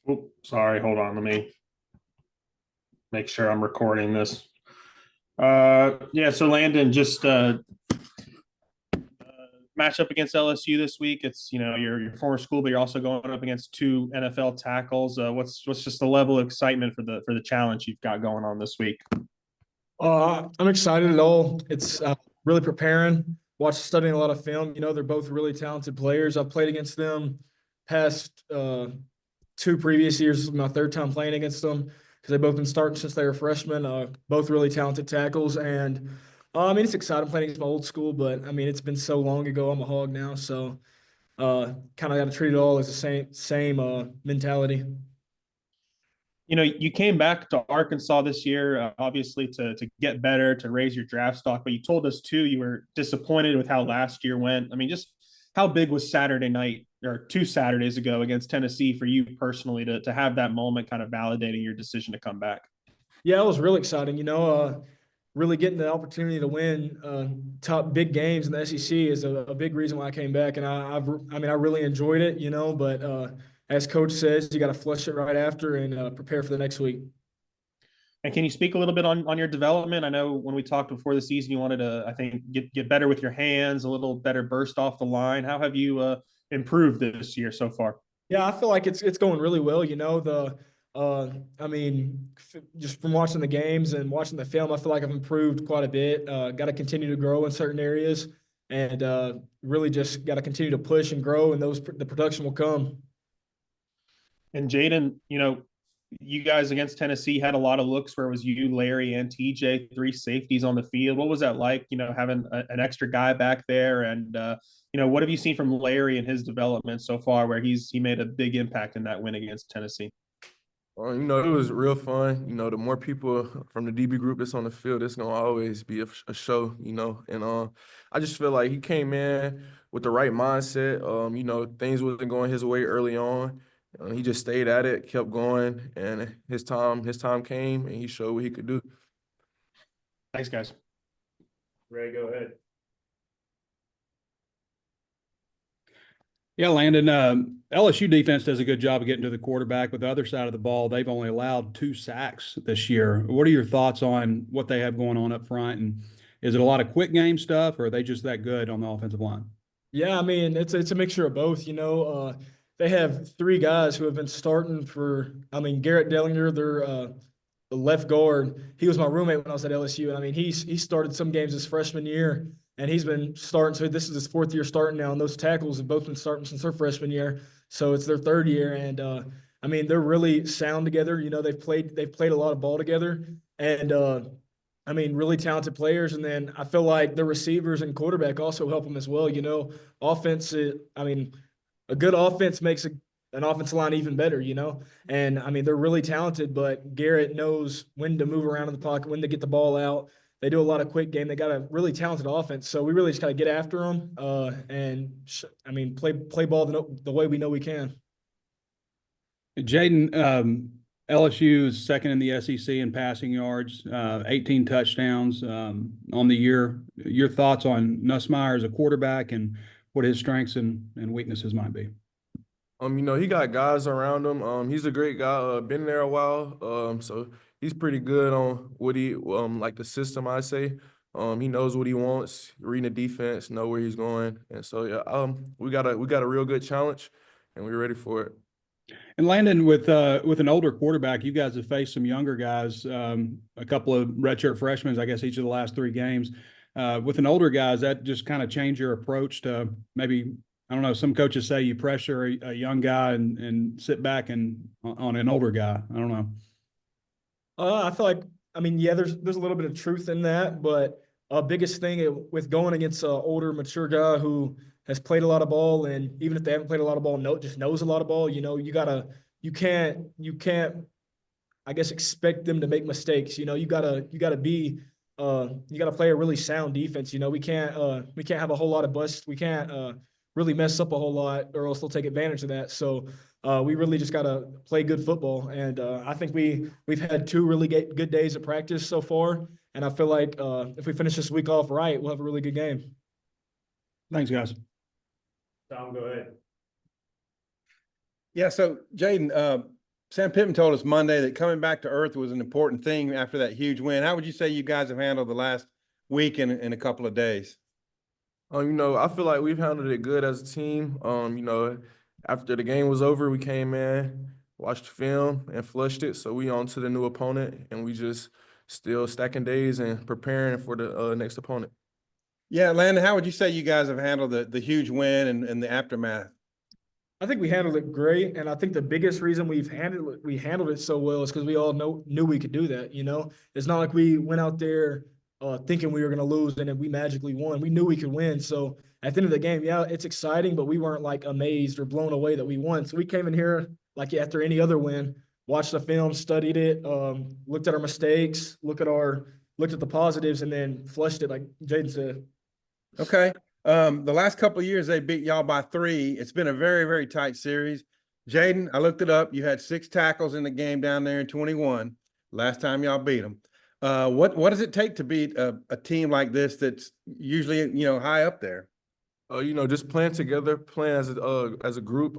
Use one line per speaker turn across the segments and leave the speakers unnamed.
Oh, sorry. Hold on. Let me make sure I'm recording this. Yeah. So Landon, just match up against LSU this week. It's your former school, but you're also going up against two NFL tackles. What's just the level of excitement for the challenge you've got going on this week?
I'm excited at all. It's really preparing, studying a lot of film. They're both really talented players. I've played against them past two previous years. This is my third time playing against them because they've both been starting since they were freshmen. Both really talented tackles, and I mean it's exciting playing against my old school. But I mean it's been so long ago. I'm a hog now, so kind of got to treat it all as the same mentality.
You came back to Arkansas this year, obviously to get better, to raise your draft stock. But you told us too you were disappointed with how last year went. I mean, just how big was Saturday night or 2 Saturdays ago against Tennessee for you personally to have that moment, kind of validating your decision to come back?
Yeah, it was really exciting. Really getting the opportunity to win top big games in the SEC is a big reason why I came back, and I really enjoyed it. But as coach says, you got to flush it right after and prepare for the next week.
And can you speak a little bit on your development? I know when we talked before the season, you wanted to, I think, get better with your hands, a little better burst off the line. How have you improved this year so far?
Yeah, I feel like it's going really well. I mean, just from watching the games and watching the film, I feel like I've improved quite a bit. Got to continue to grow in certain areas, and really just got to continue to push and grow, and the production will come.
And Jayden, you guys against Tennessee had a lot of looks where it was you, Larry, and TJ, three safeties on the field. What was that like, having an extra guy back there? And, what have you seen from Larry and his development so far where he made a big impact in that win against Tennessee?
It was real fun. The more people from the DB group that's on the field, it's gonna always be a show. And I just feel like he came in with the right mindset. Things wasn't going his way early on. He just stayed at it, kept going, and his time came, and he showed what he could do.
Thanks, guys. Ray, go ahead.
Yeah, Landon, LSU defense does a good job of getting to the quarterback. But the other side of the ball, they've only allowed 2 sacks this year. What are your thoughts on what they have going on up front? And is it a lot of quick game stuff, or are they just that good on the offensive line?
Yeah, I mean it's a mixture of both. They have three guys who have been starting for. I mean, Garrett Dellinger, their the left guard. He was my roommate when I was at LSU, and I mean he started some games his freshman year, and he's been starting. So this is his fourth year starting now, and those tackles have both been starting since their freshman year. So it's their third year, and I mean they're really sound together. They've played a lot of ball together, and I mean really talented players. And then I feel like the receivers and quarterback also help them as well. Offense. I mean, a good offense makes an offensive line even better. And I mean, they're really talented, but Garrett knows when to move around in the pocket, when to get the ball out. They do a lot of quick game. They got a really talented offense, so we really just got to get after them I mean, play ball the way we know we can.
Jayden, LSU is second in the SEC in passing yards, 18 touchdowns on the year. Your thoughts on Nussmeier as a quarterback and what his strengths and weaknesses might be?
He got guys around him. He's a great guy. Been there a while. So he's pretty good on what he like the system, I say. He knows what he wants, reading the defense, know where he's going. And so yeah, we got a real good challenge and we're ready for it.
And Landon, with an older quarterback, you guys have faced some younger guys, a couple of redshirt freshmen, I guess, each of the last 3 games. With an older guy, does that just kind of change your approach to maybe, I don't know, some coaches say you pressure a young guy and sit back and on an older guy. I don't know.
I feel like, I mean, yeah, there's a little bit of truth in that, but biggest thing with going against an older, mature guy who has played a lot of ball, and even if they haven't played a lot of ball, just knows a lot of ball. You can't, I guess, expect them to make mistakes. You gotta play a really sound defense. We can't have a whole lot of busts. We can't really mess up a whole lot, or else they'll take advantage of that. So we really just got to play good football. And I think we've had 2 really good days of practice so far. And I feel like if we finish this week off right, we'll have a really good game.
Thanks, guys.
Tom, go ahead.
Yeah, so Jayden, Sam Pittman told us Monday that coming back to earth was an important thing after that huge win. How would you say you guys have handled the last week and a couple of days?
I feel like we've handled it good as a team. After the game was over, we came in, watched the film, and flushed it. So we on to the new opponent, and we just still stacking days and preparing for the next opponent.
Yeah, Landon, how would you say you guys have handled the huge win and the aftermath?
I think we handled it great, and I think the biggest reason we handled it so well is because we all knew we could do that. It's not like we went out there thinking we were going to lose and then we magically won. We knew we could win. So at the end of the game, yeah, it's exciting, but we weren't like amazed or blown away that we won. So we came in here like after any other win, watched the film, studied it, looked at our mistakes, looked at the positives, and then flushed it like Jayden said.
Okay. The last couple of years they beat y'all by 3. It's been a very, very tight series. Jayden, I looked it up. You had 6 tackles in the game down there in 21. Last time y'all beat them. What does it take to beat a team like this that's usually high up there?
Just playing together, playing as a group.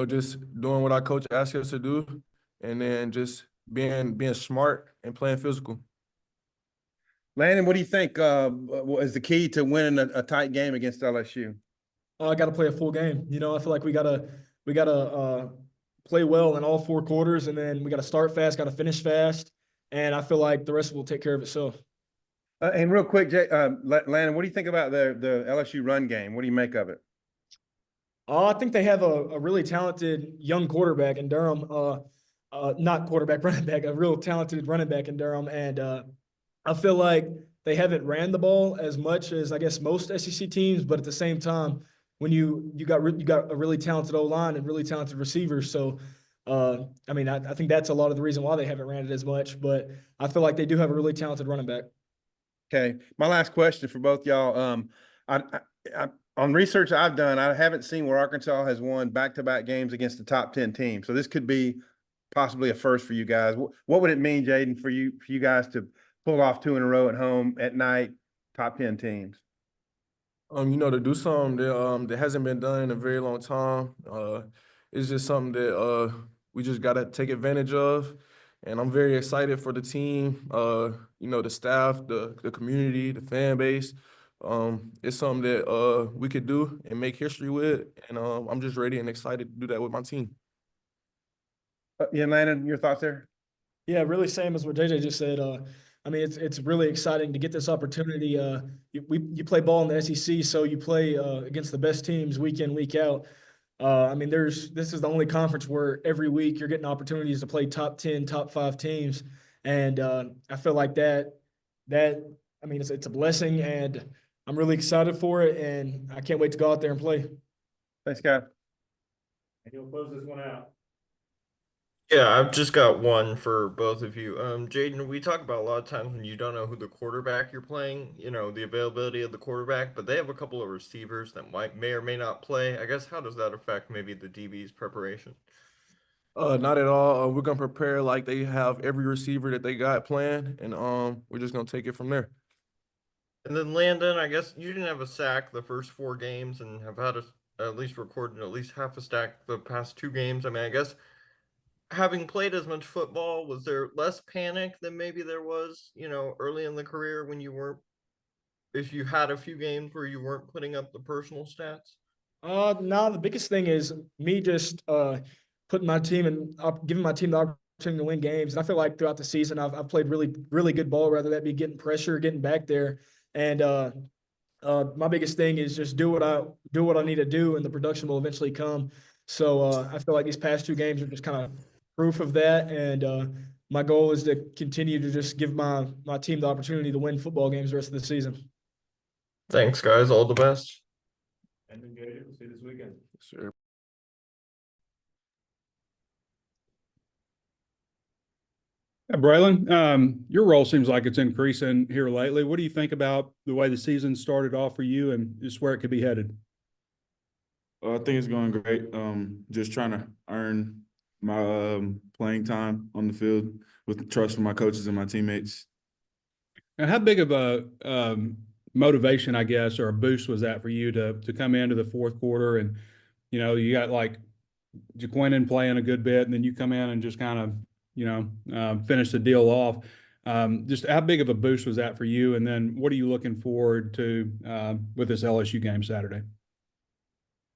Just doing what our coach asked us to do, and then just being smart and playing physical.
Landon, what do you think is the key to winning a tight game against LSU?
I got to play a full game. I feel like we gotta play well in all 4 quarters, and then we got to start fast, got to finish fast, and I feel like the rest will take care of itself.
And real quick, Landon, what do you think about the LSU run game? What do you make of it?
I think they have a really talented young quarterback in Durham. Not quarterback, running back, a real talented running back in Durham, and I feel like they haven't ran the ball as much as I guess most SEC teams, but at the same time, when you got a really talented O-line and really talented receivers, so I think that's a lot of the reason why they haven't ran it as much. But I feel like they do have a really talented running back.
Okay, my last question for both y'all. On research I've done, I haven't seen where Arkansas has won back-to-back games against the top 10 teams. So this could be possibly a first for you guys. What would it mean, Jayden, for you guys to pull off 2 in a row at home at night, top 10 teams?
To do something that hasn't been done in a very long time. It's just something that we just gotta take advantage of. And I'm very excited for the team, the staff, the community, the fan base. It's something that we could do and make history with. And I'm just ready and excited to do that with my team.
Yeah, Landon, your thoughts there?
Yeah, really same as what JJ just said. It's really exciting to get this opportunity. You play ball in the SEC, so you play against the best teams week in, week out. This is the only conference where every week you're getting opportunities to play top 10, top 5 teams, and I feel like it's a blessing, and I'm really excited for it, and I can't wait to go out there and play.
Thanks, guys.
And you'll close this one out.
Yeah, I've just got one for both of you. Jayden, we talk about a lot of times when you don't know who the quarterback you're playing, the availability of the quarterback, but they have a couple of receivers that may or may not play. I guess how does that affect maybe the DB's preparation?
Not at all. We're gonna prepare like they have every receiver that they got planned, and we're just gonna take it from there.
And then Landon, I guess you didn't have a sack the first 4 games and have had at least recorded at least half a stack the past 2 games. I guess having played as much football, was there less panic than maybe there was, early in the career when if you had a few games where you weren't putting up the personal stats?
No, the biggest thing is me just putting my team and giving my team the opportunity to win games. And I feel like throughout the season, I've played really, really good ball, whether that be getting pressure or getting back there. And my biggest thing is just do what I need to do, and the production will eventually come. So I feel like these past 2 games are just kind of proof of that, and my goal is to continue to just give my team the opportunity to win football games the rest of the season.
Thanks, guys. All the best.
And enjoy it. We'll see you this weekend.
Sure.
Braylen, your role seems like it's increasing here lately. What do you think about the way the season started off for you and just where it could be headed?
I think it's going great. Just trying to earn my playing time on the field with trust from my coaches and my teammates.
And how big of a motivation, I guess, or a boost was that for you to come into the 4th quarter and, you got like Jaquinnon playing a good bit, and then you come in and just kind of, finish the deal off. Just how big of a boost was that for you? And then what are you looking forward to with this LSU game Saturday?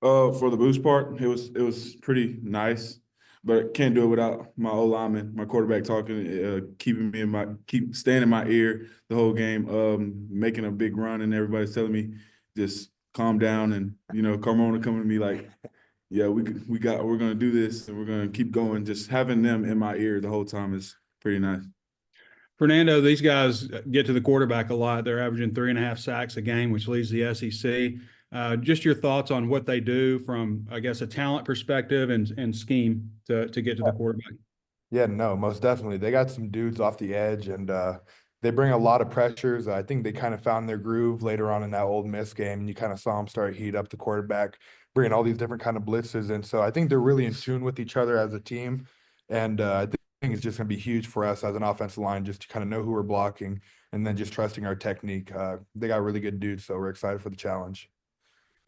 For the boost part, it was pretty nice, but can't do it without my O lineman, my quarterback talking, keeping me keep staying in my ear the whole game, making a big run, and everybody's telling me just calm down, and Carmona coming to me like, yeah, we're gonna do this, and we're gonna keep going. Just having them in my ear the whole time is pretty nice.
Fernando, these guys get to the quarterback a lot. They're averaging 3.5 sacks a game, which leads the SEC. Just your thoughts on what they do from, I guess, a talent perspective and scheme to get to the quarterback.
Yeah, no, most definitely. They got some dudes off the edge, and they bring a lot of pressures. I think they kind of found their groove later on in that Ole Miss game, and you kind of saw them start heat up the quarterback, bringing all these different kind of blitzes. And so I think they're really in tune with each other as a team, and I think it's just going to be huge for us as an offensive line just to kind of know who we're blocking and then just trusting our technique. They got really good dudes, so we're excited for the challenge.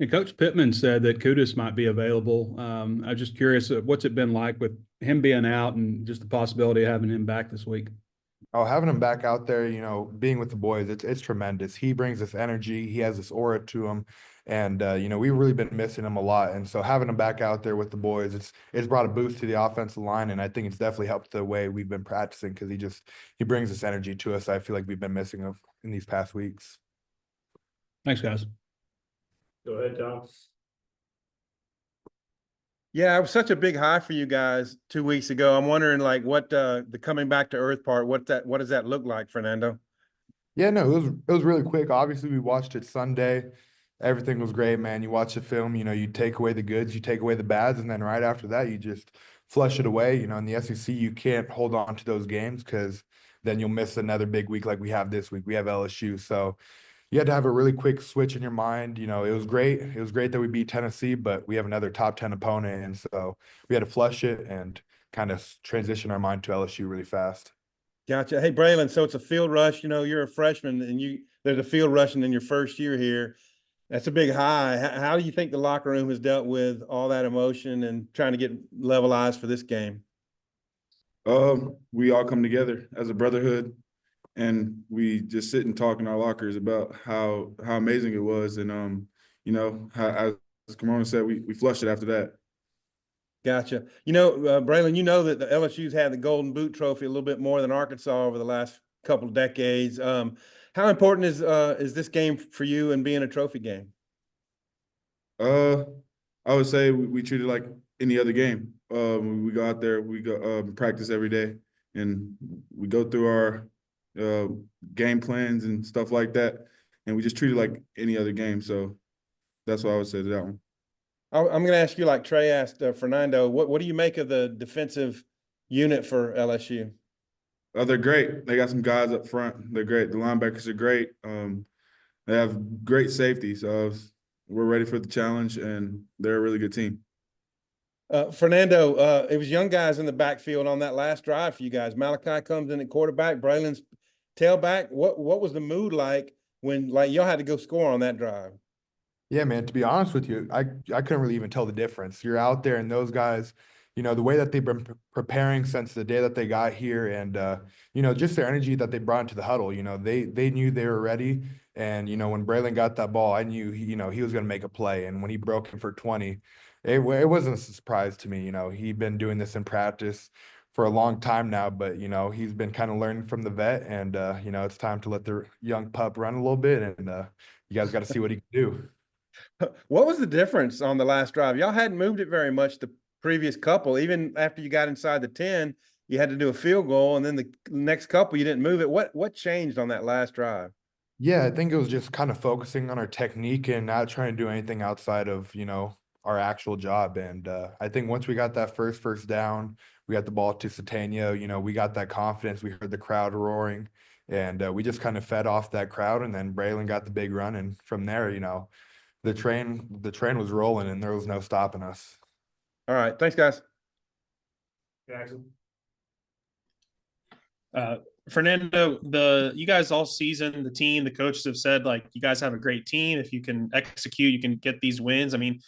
And Coach Pittman said that Kudus might be available. I'm just curious, what's it been like with him being out and just the possibility of having him back this week?
Oh, having him back out there, being with the boys, it's tremendous. He brings this energy. He has this aura to him, and we've really been missing him a lot. And so having him back out there with the boys, it's brought a boost to the offensive line, and I think it's definitely helped the way we've been practicing because he brings this energy to us. I feel like we've been missing him in these past weeks.
Thanks, guys.
Go ahead, Tom.
Yeah, it was such a big high for you guys 2 weeks ago. I'm wondering, like, what the coming back to earth part, what does that look like, Fernando?
Yeah, no, it was really quick. Obviously, we watched it Sunday. Everything was great, man. You watch the film, you take away the goods, you take away the bads, and then right after that, you just flush it away. In the SEC, you can't hold on to those games because then you'll miss another big week like we have this week. We have LSU, so you had to have a really quick switch in your mind. It was great. It was great that we beat Tennessee, but we have another top 10 opponent, and so we had to flush it and kind of transition our mind to LSU really fast.
Gotcha. Hey, Braylen, so it's a field rush. You're a freshman, and there's a field rushing in your first year here. That's a big high. How do you think the locker room has dealt with all that emotion and trying to get level eyes for this game?
We all come together as a brotherhood, and we just sit and talk in our lockers about how amazing it was, and how, as Carmona said, we flushed it after that.
Gotcha. Braylen, that the LSU's had the Golden Boot Trophy a little bit more than Arkansas over the last couple of decades. How important is this game for you and being a trophy game?
I would say we treat it like any other game. We go out there, we go practice every day, and we go through our game plans and stuff like that, and we just treat it like any other game. So that's what I would say to that one.
I'm going to ask you, like Trey asked Fernando, what do you make of the defensive unit for LSU?
They're great. They got some guys up front. They're great. The linebackers are great. They have great safety. So we're ready for the challenge, and they're a really good team.
Fernando, it was young guys in the backfield on that last drive for you guys. Malachi comes in at quarterback, Braylen's tailback. What was the mood like when y'all had to go score on that drive?
Yeah, man, to be honest with you, I couldn't really even tell the difference. You're out there and those guys, the way that they've been preparing since the day that they got here and, just their energy that they brought into the huddle, they knew they were ready. And, when Braylen got that ball, I knew, he was going to make a play. And when he broke him for 20, it wasn't a surprise to me. He'd been doing this in practice for a long time now, but, he's been kind of learning from the vet and, it's time to let the young pup run a little bit and you guys got to see what he can do.
What was the difference on the last drive? Y'all hadn't moved it very much the previous couple. Even after you got inside the 10, you had to do a field goal, and then the next couple you didn't move it. What changed on that last drive?
Yeah, I think it was just kind of focusing on our technique and not trying to do anything outside of, our actual job. And I think once we got that first down, we got the ball to Satania, we got that confidence. We heard the crowd roaring, and we just kind of fed off that crowd, and then Braylen got the big run, and from there, the train was rolling and there was no stopping us.
All right. Thanks, guys.
Jackson.
Fernando, you guys all season, the team, the coaches have said, like, you guys have a great team. If you can execute, you can get these wins. I mean,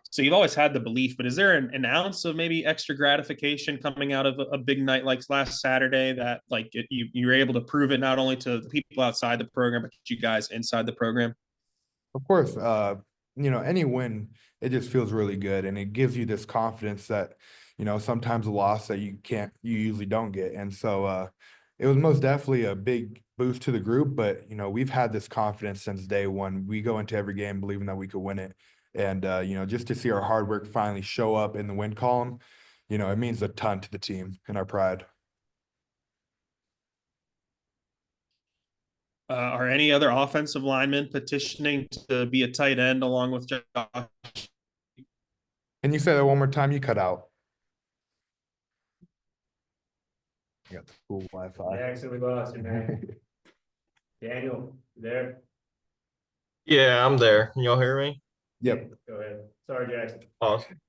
So you've always had the belief, but is there an ounce of maybe extra gratification coming out of a big night like last Saturday that like you were able to prove it not only to the people outside the program, but you guys inside the program?
Of course, any win, it just feels really good, and it gives you this confidence that, sometimes a loss that you usually don't get. And so it was most definitely a big boost to the group, but we've had this confidence since day one. We go into every game believing that we could win it. And just to see our hard work finally show up in the win column, it means a ton to the team and our pride.
Are any other offensive linemen petitioning to be a tight end along with Josh?
Can you say that one more time? You cut out. You got the cool Wi-Fi.
Jackson, we lost you, man. Daniel, you there?
Yeah, I'm there. Can y'all hear me?
Yep.
Go ahead. Sorry, Jackson.
Awesome.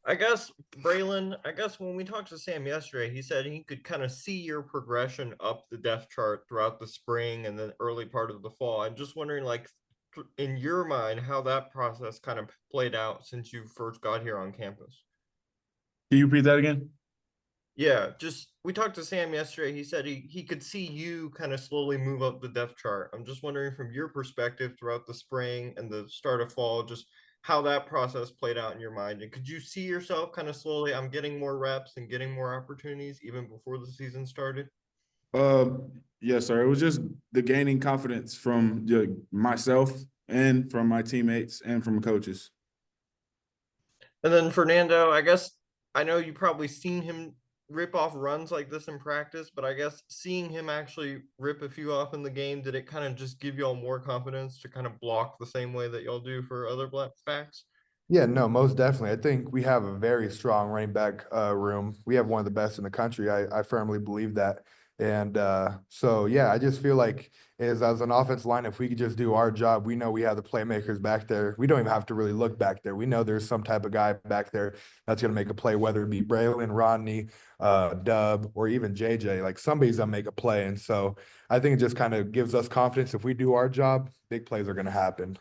I guess Braylen, when we talked to Sam yesterday, he said he could kind of see your progression up the depth chart throughout the spring and then early part of the fall. I'm just wondering, like, in your mind, how that process kind of played out since you first got here on campus.
Can you repeat that again?
Yeah, just we talked to Sam yesterday. He said he could see you kind of slowly move up the depth chart. I'm just wondering from your perspective throughout the spring and the start of fall, just how that process played out in your mind. And could you see yourself kind of slowly, I'm getting more reps and getting more opportunities even before the season started?
Yes, sir. It was just the gaining confidence from myself and from my teammates and from coaches.
And then Fernando, I guess I know you probably seen him rip off runs like this in practice, but I guess seeing him actually rip a few off in the game, did it kind of just give y'all more confidence to kind of block the same way that y'all do for other backs?
Yeah, no, most definitely. I think we have a very strong running back room. We have one of the best in the country. I firmly believe that. And so, yeah, I just feel like as an offensive line, if we could just do our job, we know we have the playmakers back there. We don't even have to really look back there. We know there's some type of guy back there that's going to make a play, whether it be Braylen, Rodney, Dub, or even JJ. Like somebody's going to make a play. And so I think it just kind of gives us confidence. If we do our job, big plays are going to happen.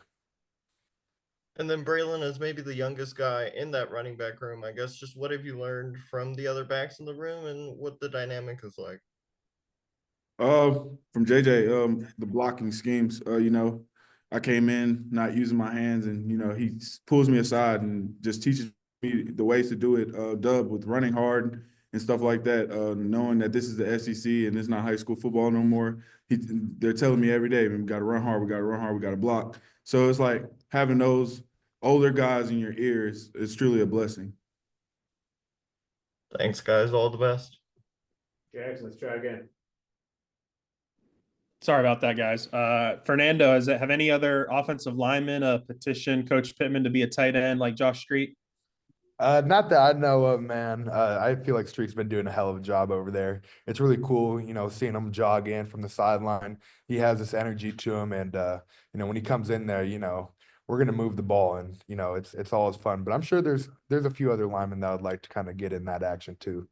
And then Braylen is maybe the youngest guy in that running back room. I guess just what have you learned from the other backs in the room and what the dynamic is like?
From JJ, the blocking schemes. I came in not using my hands, and he pulls me aside and just teaches me the ways to do it. Dub with running hard and stuff like that. Knowing that this is the SEC and it's not high school football no more. They're telling me every day, we got to run hard, we got to run hard, we got to block. So it's like having those older guys in your ears is truly a blessing.
Thanks, guys. All the best.
Jackson, let's try again.
Sorry about that, guys. Fernando, have any other offensive linemen petition Coach Pittman to be a tight end like Josh Street?
Not that I know of, man. I feel like Street's been doing a hell of a job over there. It's really cool, seeing him jog in from the sideline. He has this energy to him, and when he comes in there, we're gonna move the ball, and it's always fun. But I'm sure there's a few other linemen that would like to kind of get in that action too.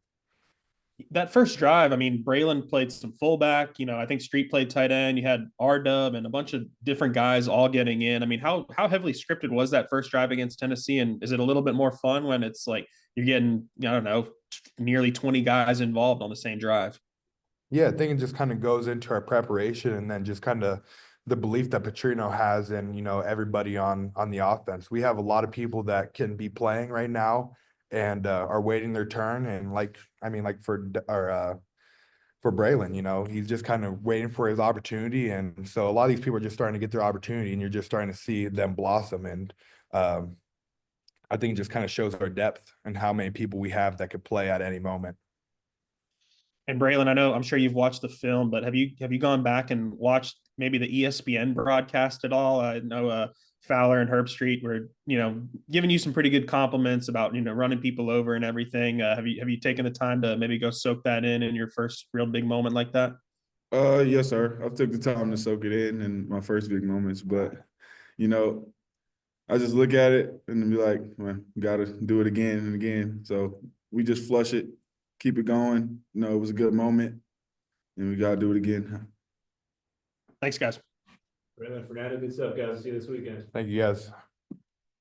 That first drive, I mean, Braylen played some fullback. I think Street played tight end. You had R-Dub and a bunch of different guys all getting in. I mean, how heavily scripted was that first drive against Tennessee? And is it a little bit more fun when it's like you're getting, I don't know, nearly 20 guys involved on the same drive?
Yeah, I think it just kind of goes into our preparation, and then just kind of the belief that Petrino has in, everybody on the offense. We have a lot of people that can be playing right now and are waiting their turn. And for Braylen, he's just kind of waiting for his opportunity. And so a lot of these people are just starting to get their opportunity, and you're just starting to see them blossom. And I think it just kind of shows our depth and how many people we have that could play at any moment.
And Braylen, I'm sure you've watched the film, but have you gone back and watched maybe the ESPN broadcast at all? I know Fowler and Herb Street were, giving you some pretty good compliments about, running people over and everything. Have you taken the time to maybe go soak that in your first real big moment like that?
Yes, sir. I've took the time to soak it in my first big moments, but I just look at it and be like, well, gotta do it again and again. So we just flush it, keep it going. It was a good moment, and we gotta do it again.
Thanks, guys.
Braylen, Fernando, good stuff, guys. See you this weekend.
Thank you, guys.